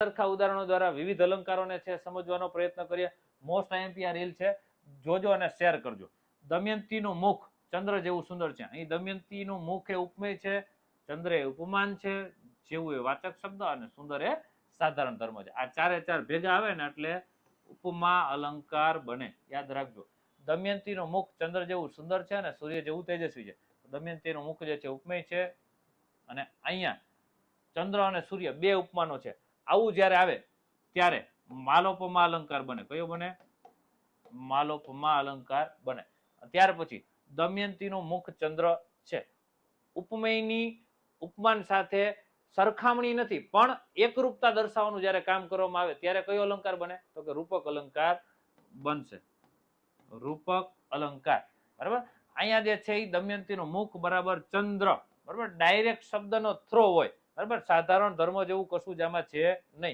સરખા ઉદાહરણો દ્વારા વિવિધ અલંકારોને છે સમજવાનો પ્રયત્ન કરીએ. મોસ્ટ આઈએમપી આ રીલ છે, જોજો અને શેર કરજો. દમયંતીનું મુખ ચંદ્ર જેવું સુંદર છે. અહીં દમયંતીનું મુખ એ ઉપમેય છે, ચંદ્ર એ ઉપમાન છે, જેવું એ વાચક શબ્દ અને સુંદર એ સાધારણ ધર્મ છે. આ ચારે ચાર ભેગા આવે ને એટલે ઉપમા અલંકાર બને. યાદ રાખજો. દમયંતીનું મુખ ચંદ્ર જેવું સુંદર છે અને સૂર્ય જેવું તેજસ્વી છે. દમયંતીનું મુખ જે છે ઉપમેય છે અને અહીંયા ચંદ્ર અને સૂર્ય બે ઉપમાનો છે. આવું જ્યારે આવે ત્યારે માલોપમા અલંકાર બને. કયો બને? માલોપમા અલંકાર બને. ત્યાર પછી દમયંતીનું મુખ ચંદ્ર છે. ઉપમેયની ઉપમાન સાથે સરખામણી નથી, પણ એકરૂપતા દર્શાવવાનું જ્યારે કામ કરવામાં આવે ત્યારે કયો અલંકાર બને? તો કે રૂપક અલંકાર બનશે. રૂપક અલંકાર. બરાબર. અહીંયા જે છે એ દમયંતીનું મુખ બરાબર ચંદ્ર, બરાબર, ડાયરેક્ટ શબ્દનો થ્રો હોય. બરાબર. સાધારણ ધર્મ જેવું કશું જ આમાં છે નહીં.